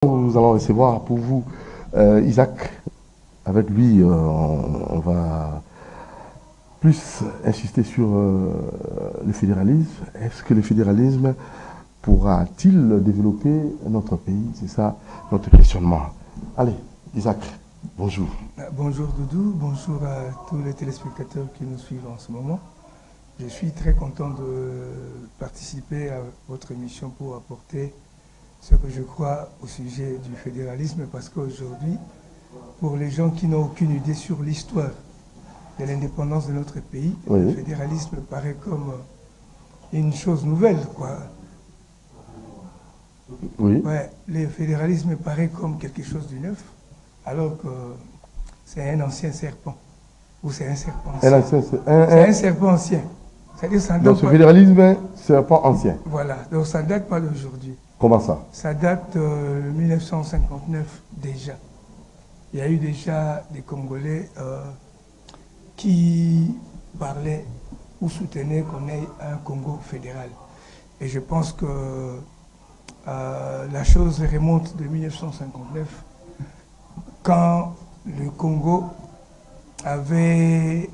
Nous allons recevoir pour vous Isaac. Avec lui, on va plus insister sur le fédéralisme. Est-ce que le fédéralisme pourra-t-il développer notre pays? C'est ça notre questionnement. Allez, Isaac, bonjour. Bonjour Doudou, bonjour à tous les téléspectateurs qui nous suivent en ce moment. Je suis très content de participer à votre émission pour apporter ce que je crois au sujet du fédéralisme, parce qu'aujourd'hui, pour les gens qui n'ont aucune idée sur l'histoire de l'indépendance de notre pays, oui, le fédéralisme paraît comme une chose nouvelle, quoi. Oui. Ouais, le fédéralisme paraît comme quelque chose de neuf, alors que c'est un ancien serpent, ou c'est un serpent ancien. C'est un serpent ancien. C'est-à-dire, ça donc ce fédéralisme, serpent ancien. Voilà, donc ça ne date pas d'aujourd'hui. Comment ça? Ça date de 1959 déjà. Il y a eu déjà des Congolais qui parlaient ou soutenaient qu'on ait un Congo fédéral. Et je pense que la chose remonte de 1959, quand le Congo avait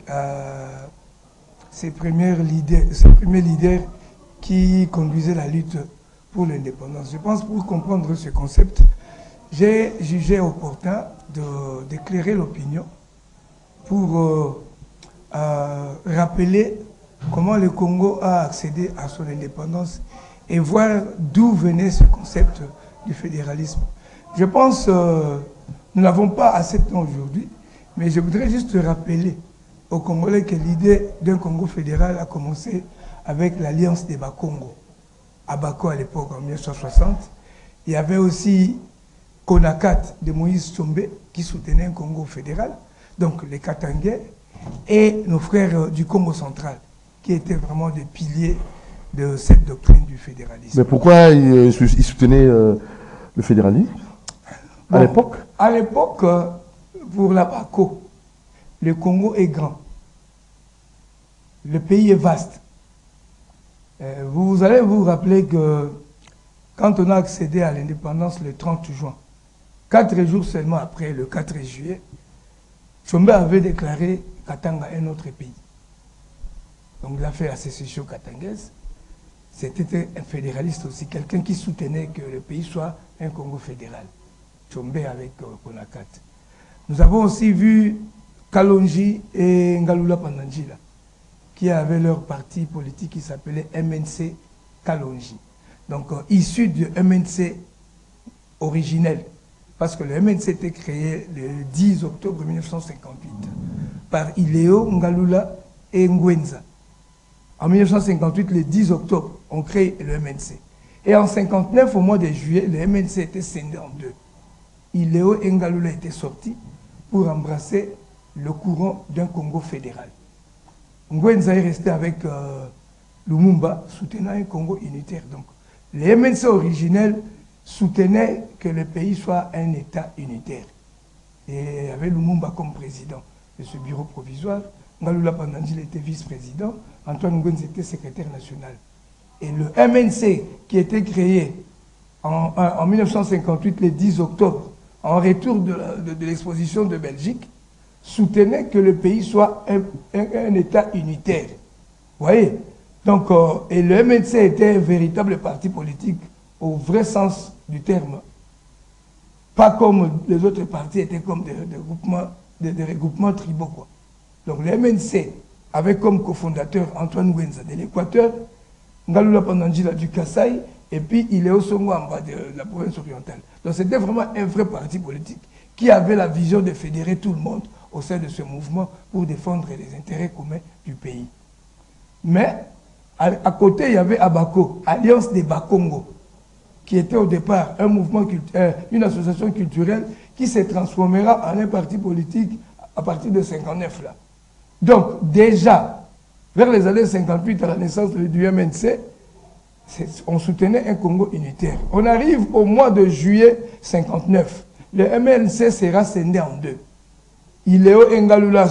ses premiers leaders qui conduisaient la lutte pour l'indépendance. Je pense, pour comprendre ce concept, j'ai jugé opportun d'éclairer l'opinion pour rappeler comment le Congo a accédé à son indépendance et voir d'où venait ce concept du fédéralisme. Je pense nous n'avons pas assez de temps aujourd'hui, mais je voudrais juste rappeler aux Congolais que l'idée d'un Congo fédéral a commencé avec l'alliance des Bakongo. À Bako à l'époque, en 1960. Il y avait aussi Konakat de Moïse Tshombe qui soutenait un Congo fédéral, donc les Katangais, et nos frères du Congo central, qui étaient vraiment des piliers de cette doctrine du fédéralisme. Mais pourquoi ils soutenaient le fédéralisme à l'époque? À l'époque, pour la Bako, le Congo est grand. Le pays est vaste. Vous allez vous rappeler que quand on a accédé à l'indépendance le 30 juin, 4 jours seulement après, le 4 juillet, Tshombe avait déclaré Katanga un autre pays. Donc il a fait la sécession katangaise. C'était un fédéraliste aussi, quelqu'un qui soutenait que le pays soit un Congo fédéral. Tshombe avec Konakat. Nous avons aussi vu Kalonji et Ngalula Pandangila, qui avaient leur parti politique qui s'appelait MNC Kalonji. Donc, issu du MNC originel, parce que le MNC était créé le 10 octobre 1958 par Iléo, Ngalula et Ngwenza. En 1958, le 10 octobre, on crée le MNC. Et en 1959, au mois de juillet, le MNC était scindé en deux. Iléo et Ngalula étaient sortis pour embrasser le courant d'un Congo fédéral. Ngwenza est resté avec Lumumba, soutenant un Congo unitaire. Donc, les MNC originels soutenaient que le pays soit un État unitaire. Et avec Lumumba comme président de ce bureau provisoire, Ngalula Pandangila était vice-président, Antoine Ngwenza était secrétaire national. Et le MNC, qui était créé en 1958, le 10 octobre, en retour de l'exposition de Belgique, soutenait que le pays soit un État unitaire. Vous voyez? Donc, et le MNC était un véritable parti politique au vrai sens du terme. Pas comme les autres partis étaient comme des regroupements tribaux, quoi. Donc le MNC avait comme cofondateur Antoine Ngwenza de l'Équateur, Ngalula Pandangila du Kasaï, et puis Iléo Songwamba de la province orientale. Donc c'était vraiment un vrai parti politique qui avait la vision de fédérer tout le monde au sein de ce mouvement pour défendre les intérêts communs du pays. Mais à côté, il y avait Abako, Alliance des Bakongo, qui était au départ un mouvement une association culturelle qui se transformera en un parti politique à partir de 1959 là. Donc déjà, vers les années 58, à la naissance du MNC, on soutenait un Congo unitaire. On arrive au mois de juillet 1959. Le MNC sera scindé en deux. Iléo et Ngalula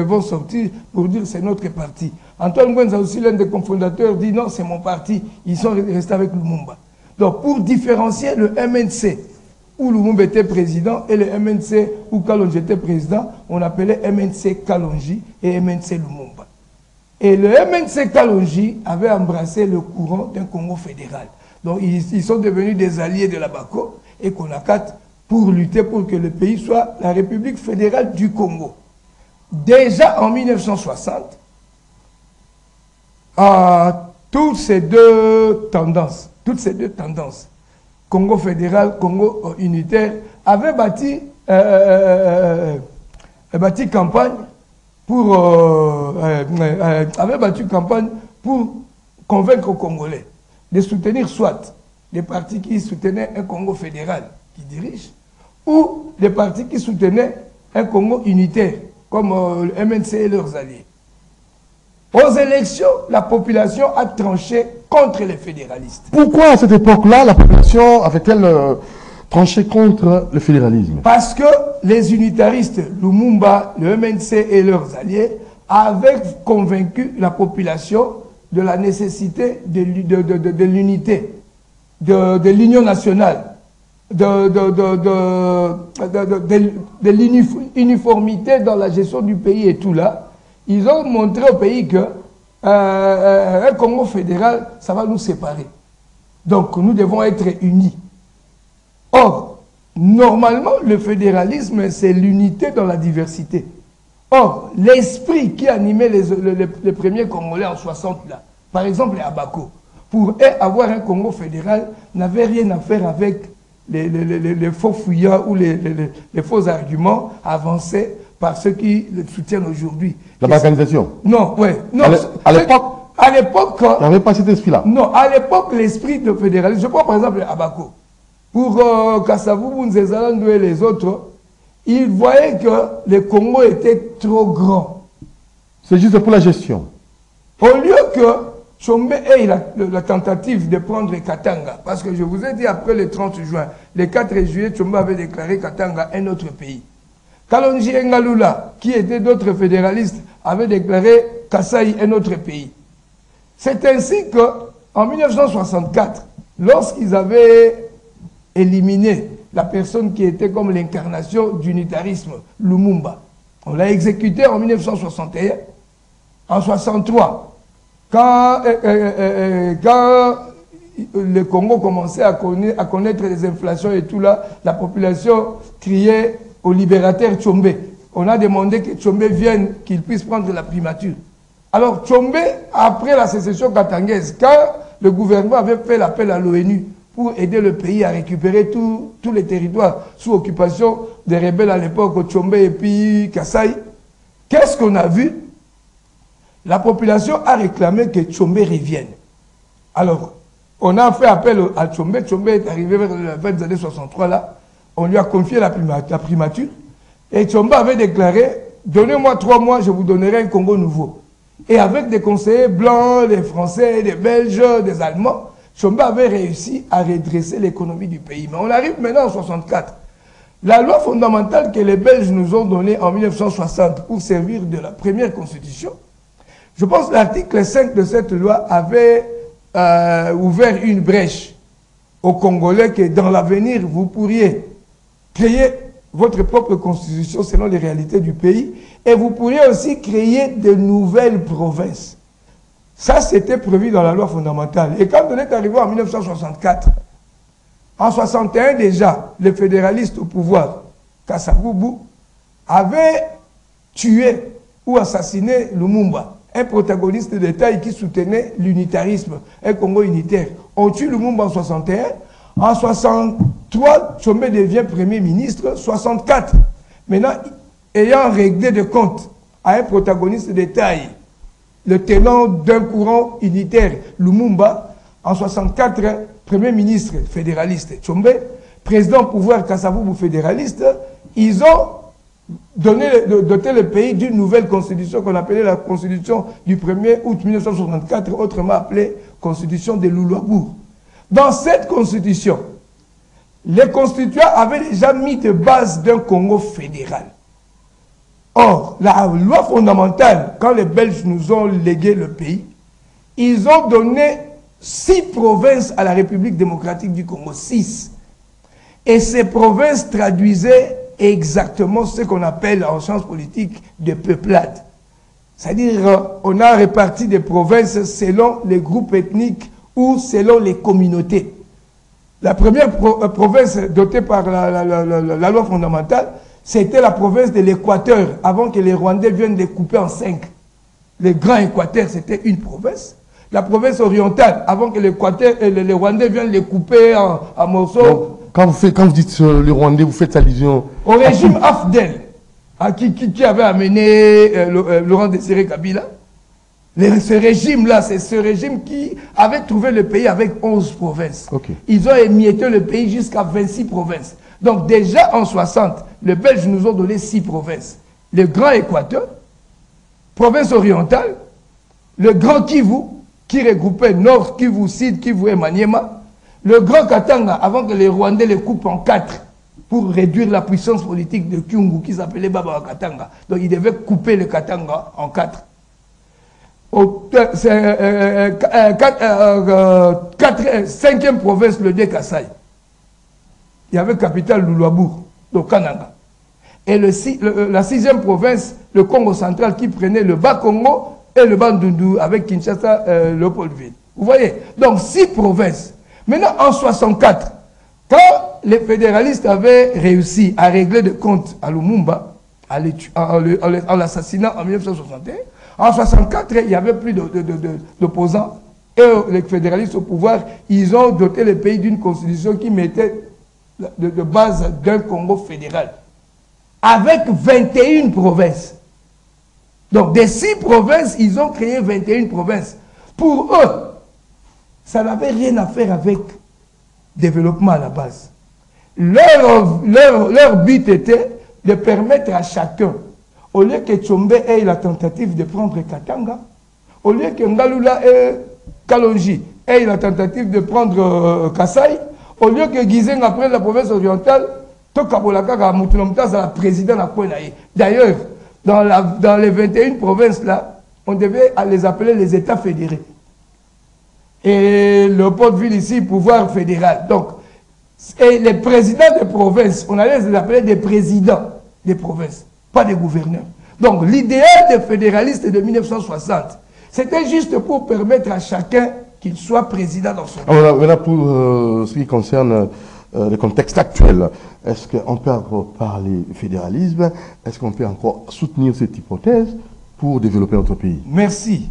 vont sortir pour dire c'est notre parti. Antoine Ngwenza, aussi l'un des cofondateurs, dit non, c'est mon parti. Ils sont restés avec Lumumba. Donc pour différencier le MNC où Lumumba était président et le MNC où Kalonji était président, on appelait MNC Kalonji et MNC Lumumba. Et le MNC Kalonji avait embrassé le courant d'un Congo fédéral. Donc ils sont devenus des alliés de la BACO et Konakat pour lutter pour que le pays soit la République fédérale du Congo. Déjà en 1960, toutes ces deux tendances, Congo fédéral, Congo unitaire, avaient bâti campagne pour convaincre aux Congolais de soutenir soit les partis qui soutenaient un Congo fédéral qui dirige, ou les partis qui soutenaient un Congo unitaire, comme le MNC et leurs alliés. Aux élections, la population a tranché contre les fédéralistes. Pourquoi à cette époque-là, la population avait-elle tranché contre le fédéralisme? Parce que les unitaristes, Lumumba, le MNC et leurs alliés, avaient convaincu la population de la nécessité de l'unité, de l'union nationale, de l'uniformité dans la gestion du pays et tout là. Ils ont montré au pays que un Congo fédéral, ça va nous séparer. Donc nous devons être unis. Or, normalement, le fédéralisme, c'est l'unité dans la diversité. Or, l'esprit qui animait les premiers Congolais en 60 là, par exemple les Abako, pour avoir un Congo fédéral, n'avait rien à faire avec les faux fouillards ou les faux arguments avancés par ceux qui le soutiennent aujourd'hui. La balkanisation? Non, ouais. Non, à l'époque, il n'y avait pas cet esprit-là. Non, à l'époque, l'esprit de fédéralisme, je prends par exemple Abako. Pour Kasavubu, Nzezalando et les autres, ils voyaient que le Congo était trop grand. C'est juste pour la gestion. Au lieu que Tshombe ait la tentative de prendre Katanga, parce que je vous ai dit après le 30 juin, le 4 juillet, Tshombe avait déclaré Katanga un autre pays. Kalonji Ngalula, qui étaient d'autres fédéralistes, avaient déclaré Kasaï un autre pays. C'est ainsi qu'en 1964, lorsqu'ils avaient éliminé la personne qui était comme l'incarnation d'unitarisme, Lumumba, on l'a exécuté en 1961, en 1963, quand le Congo commençait à connaître les inflations et tout là, la population criait au libérateur Tshombe. On a demandé que Tshombe vienne, qu'il puisse prendre la primature. Alors Tshombe, après la sécession katangaise, quand le gouvernement avait fait l'appel à l'ONU pour aider le pays à récupérer tous les territoires sous occupation des rebelles à l'époque, Tshombe et puis Kasaï, qu'est-ce qu'on a vu? La population a réclamé que Tshombe revienne. Alors, on a fait appel à Tshombe. Tshombe est arrivé vers la fin des années 63 là. On lui a confié la primature. Et Tshombe avait déclaré, donnez-moi 3 mois, je vous donnerai un Congo nouveau. Et avec des conseillers blancs, des Français, des Belges, des Allemands, Tshombe avait réussi à redresser l'économie du pays. Mais on arrive maintenant en 64. La loi fondamentale que les Belges nous ont donnée en 1960 pour servir de la première constitution, je pense que l'article 5 de cette loi avait ouvert une brèche aux Congolais que dans l'avenir, vous pourriez créer votre propre constitution selon les réalités du pays et vous pourriez aussi créer de nouvelles provinces. Ça, c'était prévu dans la loi fondamentale. Et quand on est arrivé en 1964, en 61 déjà, les fédéralistes au pouvoir, Kasavubu, avaient tué ou assassiné Lumumba, un protagoniste de taille qui soutenait l'unitarisme, un Congo unitaire. On tue Lumumba en 61. En 63, Tshombe devient Premier ministre. 64, maintenant, ayant réglé de compte à un protagoniste de taille, le tenant d'un courant unitaire, Lumumba, en 64, Premier ministre fédéraliste Tshombe, président pouvoir Kasavubu fédéraliste, ils ont doté le pays d'une nouvelle constitution qu'on appelait la constitution du 1er août 1964, autrement appelée constitution de Louloabourg. Dans cette constitution, les constituants avaient déjà mis de base d'un Congo fédéral. Or, la loi fondamentale, quand les Belges nous ont légué le pays, ils ont donné 6 provinces à la République démocratique du Congo, 6. Et ces provinces traduisaient exactement ce qu'on appelle en sciences politiques de peuplade. C'est-à-dire, on a réparti des provinces selon les groupes ethniques ou selon les communautés. La première province dotée par la loi fondamentale, c'était la province de l'Équateur, avant que les Rwandais viennent les couper en 5. Le Grand Équateur, c'était une province. La province orientale, avant que l'Équateur et les Rwandais viennent les couper en morceaux. Donc, quand vous dites les Rwandais, vous faites allusion au régime Afdel, qui avait amené Laurent Désiré Kabila. Ce régime-là, c'est ce régime qui avait trouvé le pays avec 11 provinces. Okay. Ils ont émietté le pays jusqu'à 26 provinces. Donc déjà en 60, les Belges nous ont donné 6 provinces. Le Grand Équateur, province orientale, le Grand Kivu, qui regroupait Nord Kivu, Sud Kivu et Maniema, le Grand Katanga, avant que les Rwandais les coupent en 4 pour réduire la puissance politique de Kyungu, qui s'appelait Baba Katanga. Donc ils devaient couper le Katanga en 4. Cinquième province, le Kasaï. Il y avait capitale Luluabour, donc Kananga. Et la 6e province, le Congo central, qui prenait le Bas-Congo et le Bandundu avec Kinshasa, Léopoldville. Vous voyez? Donc 6 provinces. Maintenant, en 64, quand les fédéralistes avaient réussi à régler des comptes à Lumumba, en l'assassinat en 1961, en 64, il n'y avait plus d'opposants. Et les fédéralistes au pouvoir, ils ont doté le pays d'une constitution qui mettait de base d'un Congo fédéral. Avec 21 provinces. Donc, des 6 provinces, ils ont créé 21 provinces. Pour eux, ça n'avait rien à faire avec développement à la base. Leur but était de permettre à chacun, au lieu que Tchombe ait la tentative de prendre Katanga, au lieu que Ngalula et Kalonji ait la tentative de prendre Kasaï, au lieu que Gizenga prenne la province orientale, Tokabolaka Moutoulomta la président à Kwenaï. D'ailleurs, dans les 21 provinces-là, on devait les appeler les États fédérés. Et Léopoldville ici, pouvoir fédéral. Donc, et les présidents de provinces, on allait les appeler des présidents des provinces, pas des gouverneurs. Donc, l'idéal des fédéralistes de 1960, c'était juste pour permettre à chacun qu'il soit président dans son pays. Alors, voilà pour ce qui concerne le contexte actuel. Est-ce qu'on peut encore parler fédéralisme? Est-ce qu'on peut encore soutenir cette hypothèse pour développer notre pays? Merci.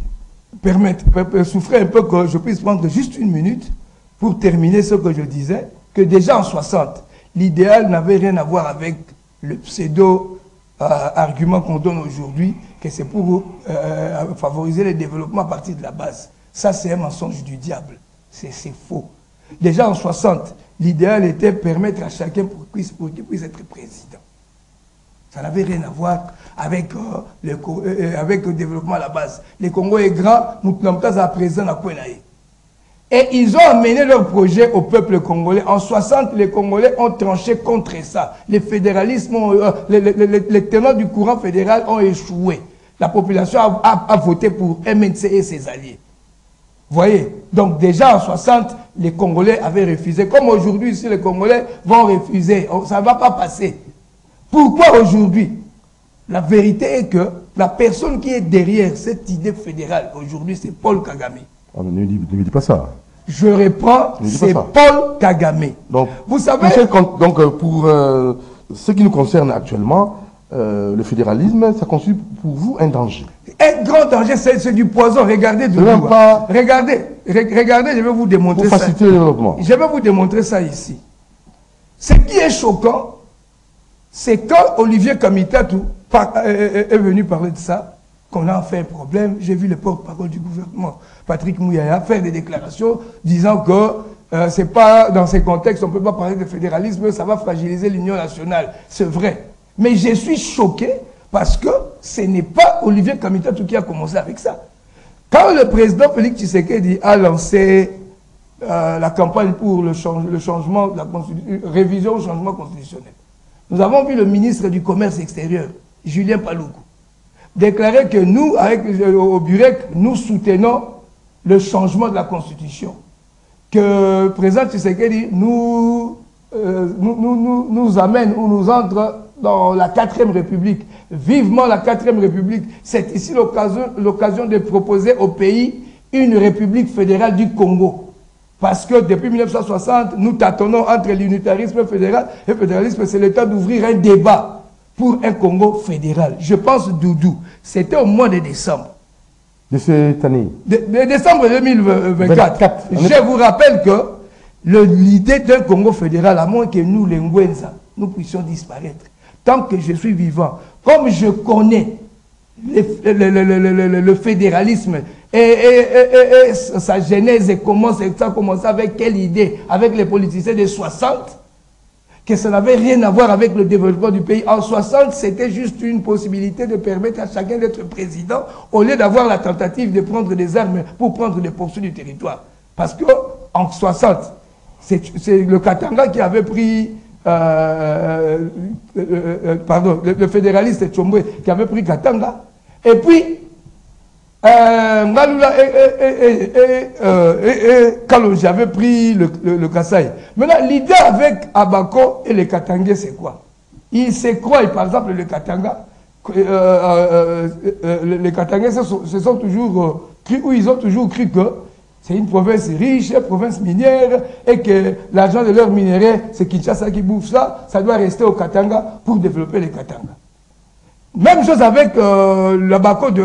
Souffrez un peu que je puisse prendre juste une minute pour terminer ce que je disais, que déjà en 60, l'idéal n'avait rien à voir avec le pseudo-argument qu'on donne aujourd'hui, que c'est pour favoriser le développement à partir de la base. Ça, c'est un mensonge du diable. C'est faux. Déjà en 60, l'idéal était permettre à chacun pour qu'il puisse être président. Ça n'avait rien à voir avec, avec le développement à la base. Le Congo est grand, Moutoulamtaz a présent à Kwenaï. Et ils ont amené leur projet au peuple congolais. En 60, les Congolais ont tranché contre ça. Les fédéralismes, les tenants du courant fédéral ont échoué. La population a voté pour MNC et ses alliés. Vous voyez? Donc déjà en 60, les Congolais avaient refusé. Comme aujourd'hui, ici, les Congolais vont refuser. Ça ne va pas passer. Pourquoi aujourd'hui? La vérité est que la personne qui est derrière cette idée fédérale aujourd'hui, c'est Paul Kagame. Oh, ne me dis pas ça. Je reprends, c'est Paul Kagame. Donc, vous savez... Pour ce qui nous concerne actuellement, le fédéralisme, ça constitue pour vous un danger. Un grand danger, c'est du poison. Regardez, regardez, je vais vous démontrer ça. Pour faciliter le développement. Je vais vous démontrer ça ici. Ce qui est choquant, c'est quand Olivier Kamitatou est venu parler de ça, qu'on a fait un problème. J'ai vu le porte-parole du gouvernement, Patrick Mouyaya, faire des déclarations disant que c'est pas dans ces contextes, on ne peut pas parler de fédéralisme, ça va fragiliser l'Union nationale. C'est vrai. Mais je suis choqué parce que ce n'est pas Olivier Kamitatou qui a commencé avec ça. Quand le président Félix Tshisekedi a lancé la campagne pour le changement de la révision au changement constitutionnel, nous avons vu le ministre du Commerce extérieur, Julien Paluku, déclarer que nous, au Burek, nous soutenons le changement de la Constitution. Que le président Tshisekedi nous nous amène ou nous entre dans la 4e République. Vivement la 4e République. C'est ici l'occasion de proposer au pays une République fédérale du Congo. Parce que depuis 1960, nous tâtonnons entre l'unitarisme fédéral et le fédéralisme. C'est le temps d'ouvrir un débat pour un Congo fédéral. Je pense, Doudou, c'était au mois de décembre. De cette année. De décembre 2024. Je vous rappelle que l'idée d'un Congo fédéral, à moins que nous, les Ngwenza, nous puissions disparaître, tant que je suis vivant, comme je connais le fédéralisme et sa genèse et comment ça a commencé, avec quelle idée, avec les politiciens des 60, que ça n'avait rien à voir avec le développement du pays. En 60, c'était juste une possibilité de permettre à chacun d'être président au lieu d'avoir la tentative de prendre des armes pour prendre les poursuites du territoire. Parce que en 60, c'est le Katanga qui avait pris pardon, le fédéraliste Tchombe qui avait pris Katanga, et puis Ngalula et Kalonji avaient pris le Kasaï. Maintenant, l'idée avec Abako et les Katangais, c'est quoi? Ils se croient, par exemple, les Katanga, les Katangais se sont toujours cru, ou ils ont toujours cru que c'est une province riche, une province minière, et que l'argent de leur minerai, c'est Kinshasa qui bouffe ça, ça doit rester au Katanga pour développer les Katanga. Même chose avec l'Abako du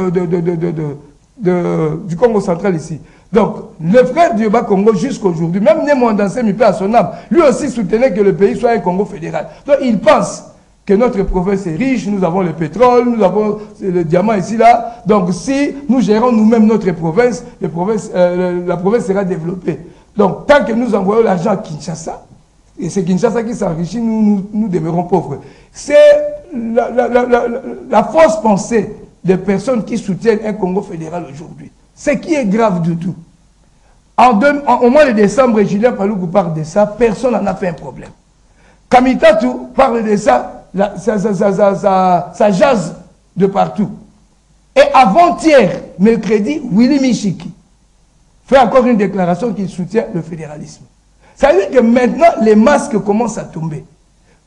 Congo central ici. Donc, le frère du Yoba Congo jusqu'aujourd'hui, même Nemo Ndansé Mipé à son âme, lui aussi soutenait que le pays soit un Congo fédéral. Donc, il pense que notre province est riche, nous avons le pétrole, nous avons le diamant ici, là. Donc, si nous gérons nous-mêmes notre province, la province sera développée. Donc, tant que nous envoyons l'argent à Kinshasa, et c'est Kinshasa qui s'enrichit, nous demeurons pauvres. C'est la fausse pensée des personnes qui soutiennent un Congo fédéral aujourd'hui. Ce qui est grave du tout. Au mois de décembre, Julien Paluku parle de ça, personne n'en a fait un problème. Kamitatu parle de ça, ça jase de partout. Et avant-hier, mercredi, Willy Michiki fait encore une déclaration qu'il soutient le fédéralisme. Ça veut dire que maintenant, les masques commencent à tomber.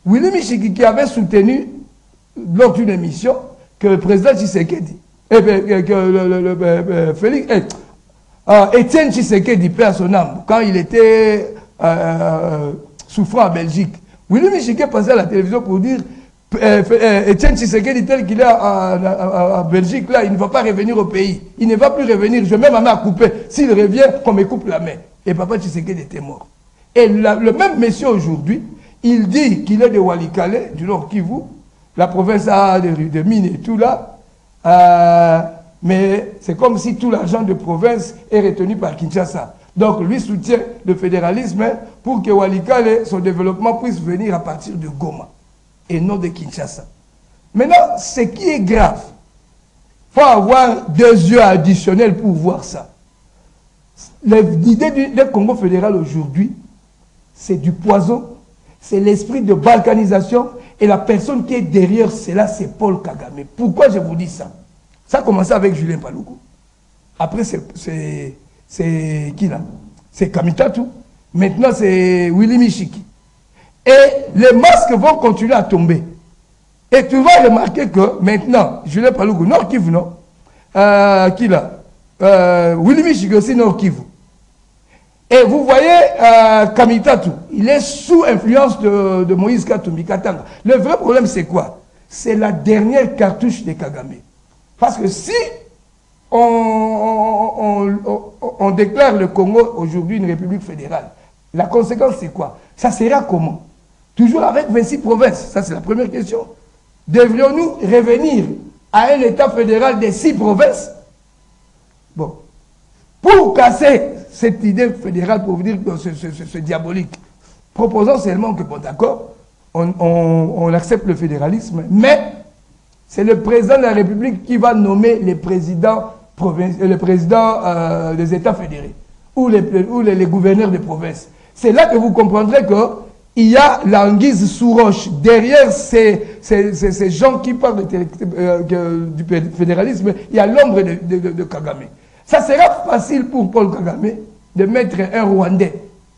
Willy Michiki qui avait soutenu, lors d'une émission, que le président Tshisekedi, Étienne Tshisekedi, paix à son âme, quand il était souffrant en Belgique, Willy Michiki passait à la télévision pour dire Étienne Tshisekedi tel qu'il est en Belgique, là, il ne va pas revenir au pays. Il ne va plus revenir. Je mets ma main à couper. S'il revient, qu'on me coupe la main. Et papa Tshisekedi était mort. Et le même monsieur aujourd'hui, il dit qu'il est de Walikale, du Nord Kivu, la province a de mines et tout là. Mais c'est comme si tout l'argent de province est retenu par Kinshasa. Donc lui soutient le fédéralisme pour que Walikale, son développement puisse venir à partir de Goma et non de Kinshasa. Maintenant, ce qui est grave, il faut avoir 2 yeux additionnels pour voir ça. L'idée du Congo fédéral aujourd'hui, c'est du poison, c'est l'esprit de balkanisation, et la personne qui est derrière cela, c'est Paul Kagame. Pourquoi je vous dis ça? Ça a commencé avec Julien Paluku. Après, c'est qui là? C'est Kamitatu. Maintenant, c'est Willy Michiki. Et les masques vont continuer à tomber. Et tu vas remarquer que maintenant, Julien Paluku, Nord Kivu, non? Qui là? Willy Michiki aussi, Nord Kivu. Et vous voyez Kamitatu, il est sous influence de Moïse Katumbi Katanga. Le vrai problème, c'est quoi? C'est la dernière cartouche de Kagame. Parce que si on déclare le Congo aujourd'hui une république fédérale, la conséquence, c'est quoi? Ça sera comment? Toujours avec 26 provinces. Ça, c'est la première question. Devrions-nous revenir à un État fédéral de 6 provinces? Bon. Pour casser cette idée fédérale, pour vous dire que c'est diabolique, proposons seulement que, bon d'accord, on accepte le fédéralisme, mais c'est le président de la République qui va nommer les présidents, des États fédérés, ou les gouverneurs des provinces. C'est là que vous comprendrez qu'il y a l'anguille sous roche. Derrière ces gens qui parlent du fédéralisme, il y a l'ombre de Kagame. Ça sera facile pour Paul Kagame de mettre un Rwandais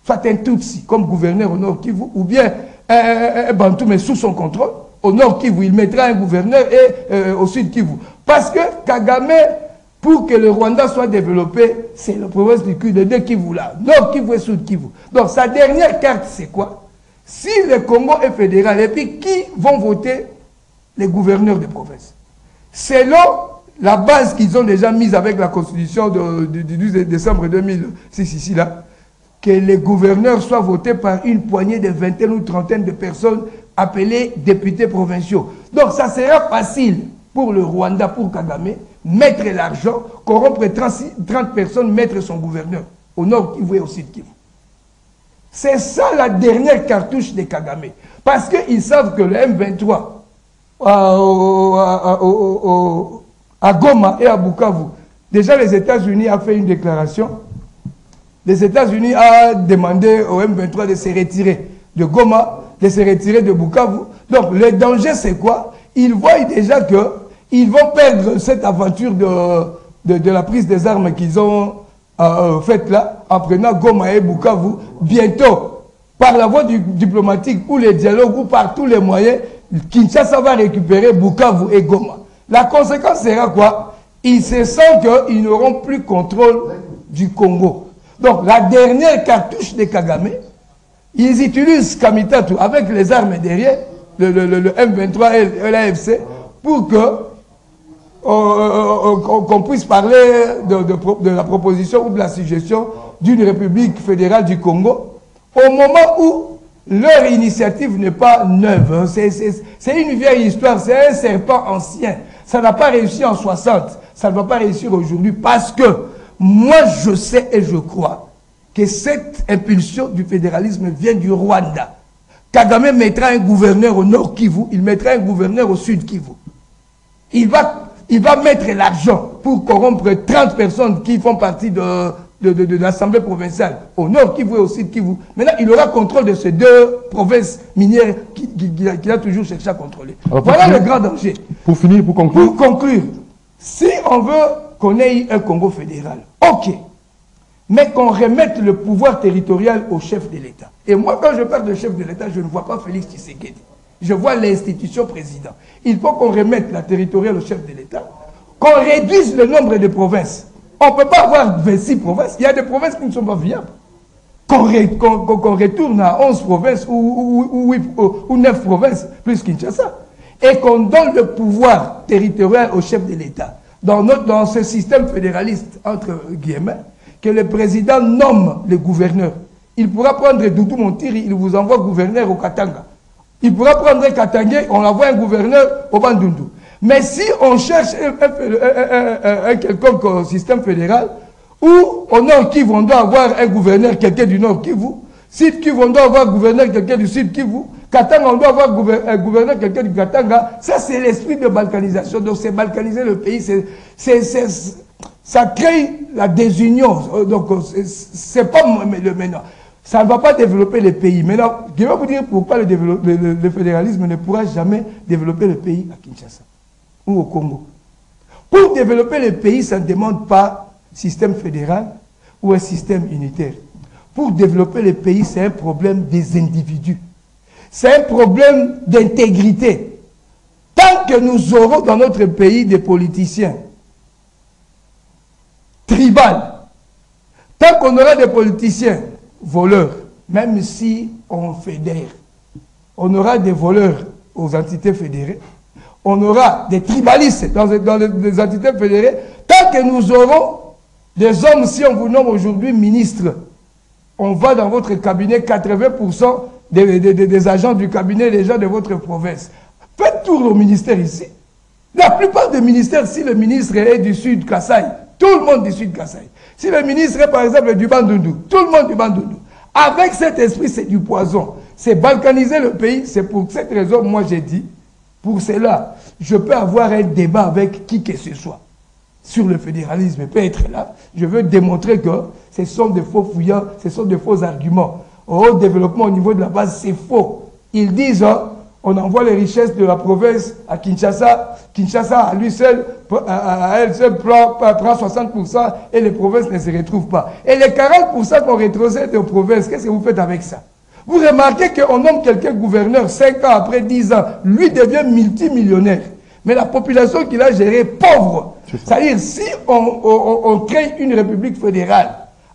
soit un Tutsi comme gouverneur au Nord Kivu, ou bien un Bantou mais sous son contrôle. Au Nord Kivu, il mettra un gouverneur et au Sud Kivu. Parce que Kagame, pour que le Rwanda soit développé, c'est la province du Kivu, de deux Kivu là, Nord Kivu et Sud Kivu. Donc sa dernière carte, c'est quoi? Si le Congo est fédéral, et puis qui vont voter? Les gouverneurs de province. Selon la base qu'ils ont déjà mise avec la constitution du 12 décembre 2006 ici là, que les gouverneurs soient votés par une poignée de vingtaine ou trentaine de personnes appelées députés provinciaux. Donc ça sera facile pour le Rwanda, pour Kagame, mettre l'argent, corrompre 30 personnes, mettre son gouverneur au Nord Kivu et au Sud Kivu. C'est ça la dernière cartouche de Kagame. Parce qu'ils savent que le M23 à Goma et à Bukavu, déjà les États-Unis ont fait une déclaration. Les États-Unis ont demandé au M23 de se retirer de Goma, de se retirer de Bukavu. Donc le danger c'est quoi? Ils voient déjà qu'ils vont perdre cette aventure de la prise des armes qu'ils ont faite là, en prenant Goma et Bukavu. Bientôt, par la voie diplomatique ou les dialogues ou par tous les moyens, Kinshasa va récupérer Bukavu et Goma. La conséquence sera quoi? Ils se sentent qu'ils n'auront plus contrôle du Congo. Donc la dernière cartouche de Kagame, ils utilisent Kamitatu avec les armes derrière, le M23 et l'AFC, pour qu'on puisse parler de la proposition ou de la suggestion d'une république fédérale du Congo, au moment où leur initiative n'est pas neuve. C'est une vieille histoire, c'est un serpent ancien. Ça n'a pas réussi en 60, ça ne va pas réussir aujourd'hui parce que moi je sais et je crois que cette impulsion du fédéralisme vient du Rwanda. Kagame mettra un gouverneur au Nord Kivu, il mettra un gouverneur au Sud Kivu. Il va mettre l'argent pour corrompre 30 personnes qui font partie de l'Assemblée provinciale au Nord Kivu et au Sud Kivu. Maintenant, il aura contrôle de ces deux provinces minières qu'il a toujours cherché à contrôler. Alors, voilà le grand danger. Pour finir, pour conclure. Pour conclure, si on veut qu'on ait un Congo fédéral, ok, mais qu'on remette le pouvoir territorial au chef de l'État. Et moi, quand je parle de chef de l'État, je ne vois pas Félix Tshisekedi. Je vois l'institution président. Il faut qu'on remette la territoriale au chef de l'État, qu'on réduise le nombre de provinces. On ne peut pas avoir 26 provinces. Il y a des provinces qui ne sont pas viables. Qu'on retourne à 11 provinces ou 9 provinces, plus Kinshasa. Et qu'on donne le pouvoir territorial au chef de l'État. Dans ce système fédéraliste, entre guillemets, que le président nomme le gouverneur. Il pourra prendre Doudou Montiri, il vous envoie gouverneur au Katanga. Il pourra prendre Katanga, on envoie un gouverneur au Bandundu. Mais si on cherche un quelconque système fédéral, où au Nord Kivu, on doit avoir un gouverneur, quelqu'un du Nord Kivu, Sud Kivu, on doit avoir un gouverneur, quelqu'un du Sud Kivu, Katanga, on doit avoir un gouverneur, quelqu'un du Katanga, ça c'est l'esprit de balkanisation. Donc c'est balkaniser le pays, ça crée la désunion. Donc c'est pas le maintenant. Ça ne va pas développer le pays. Maintenant, je vais vous dire pourquoi le fédéralisme ne pourra jamais développer le pays à Kinshasa ou au Congo. Pour développer le pays, ça ne demande pas un système fédéral ou un système unitaire. Pour développer le pays, c'est un problème des individus. C'est un problème d'intégrité. Tant que nous aurons dans notre pays des politiciens tribales, tant qu'on aura des politiciens voleurs, même si on fédère, on aura des voleurs aux entités fédérées, on aura des tribalistes dans les entités fédérées, tant que nous aurons des hommes, si on vous nomme aujourd'hui ministre, on va dans votre cabinet, 80% des agents du cabinet, les gens de votre province. Faites tour au ministère ici. La plupart des ministères, si le ministre est du Sud Kasaï, tout le monde du Sud Kasaï. Si le ministre est par exemple du Bandundu, tout le monde du Bandundu. Avec cet esprit, c'est du poison. C'est balkaniser le pays. C'est pour cette raison, moi j'ai dit, pour cela, je peux avoir un débat avec qui que ce soit sur le fédéralisme, peut être là. Je veux démontrer que ce sont des faux fouillants, ce sont des faux arguments. Au développement au niveau de la base, c'est faux. Ils disent, On envoie les richesses de la province à Kinshasa. Kinshasa, à lui seul, à elle seule, prend 60% et les provinces ne se retrouvent pas. Et les 40% qu'on rétrocède aux provinces, qu'est-ce que vous faites avec ça? Vous remarquez qu'on nomme quelqu'un gouverneur 5 ans après 10 ans, lui devient multimillionnaire. Mais la population qu'il a gérée, pauvre. C'est-à-dire, si on crée une république fédérale,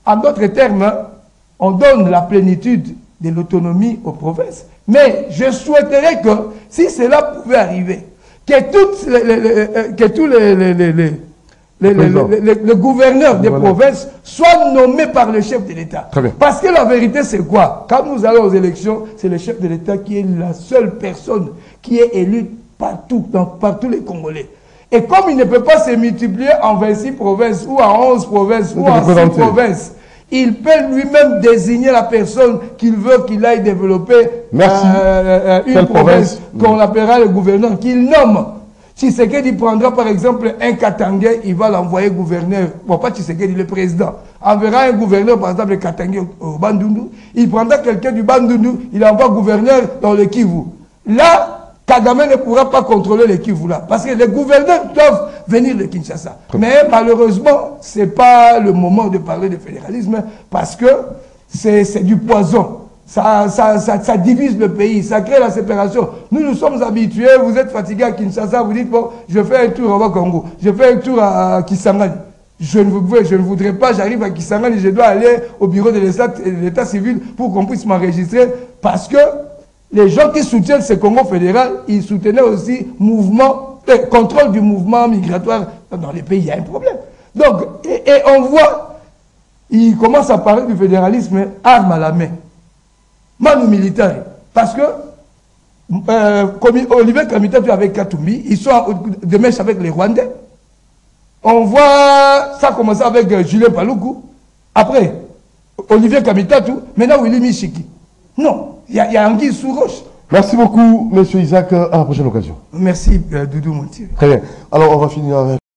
en d'autres termes, on donne la plénitude de l'autonomie aux provinces. Mais je souhaiterais que, si cela pouvait arriver, que tous les gouverneurs des provinces soient nommés par le chef de l'État. Parce que la vérité, c'est quoi? Quand nous allons aux élections, c'est le chef de l'État qui est la seule personne qui est élue partout, par tous les Congolais. Et comme il ne peut pas se multiplier en 26 provinces, ou en 11 provinces, ou en 6 provinces, il peut lui-même désigner la personne qu'il veut qu'il aille développer une province qu'on appellera le gouverneur, qu'il nomme. Tshisekedi prendra par exemple un Katangais, il va l'envoyer gouverneur. Bon, pas Tshisekedi, le président. Enverra un gouverneur, par exemple, le Katangais au Bandundu. Il prendra quelqu'un du Bandundu, il envoie gouverneur dans le Kivu. Là, Kagame ne pourra pas contrôler le Kivu là. Parce que les gouverneurs doivent venir de Kinshasa. Mais malheureusement, ce n'est pas le moment de parler de fédéralisme parce que c'est du poison. Ça divise le pays, ça crée la séparation. Nous sommes habitués, vous êtes fatigués à Kinshasa, vous dites, bon, je fais un tour au Congo, je fais un tour à Kisangani. Je ne voudrais pas, j'arrive à Kisangani, je dois aller au bureau de l'état civil pour qu'on puisse m'enregistrer parce que les gens qui soutiennent ce Congo fédéral, ils soutenaient aussi contrôle du mouvement migratoire dans les pays. Il y a un problème. Donc, et on voit, ils commencent à parler du fédéralisme arme à la main. Manu militaire. Parce que Olivier Kamitatu avec Katumbi, ils sont de mèche avec les Rwandais. On voit ça commencer avec Julien Paluku. Après, Olivier Kamitatu, maintenant Willy Michiki. Non. Il y a Anguille sous roche. Merci beaucoup, M. Isaac. À la prochaine occasion. Merci, Doudou Montier. Très bien. Alors, on va finir avec...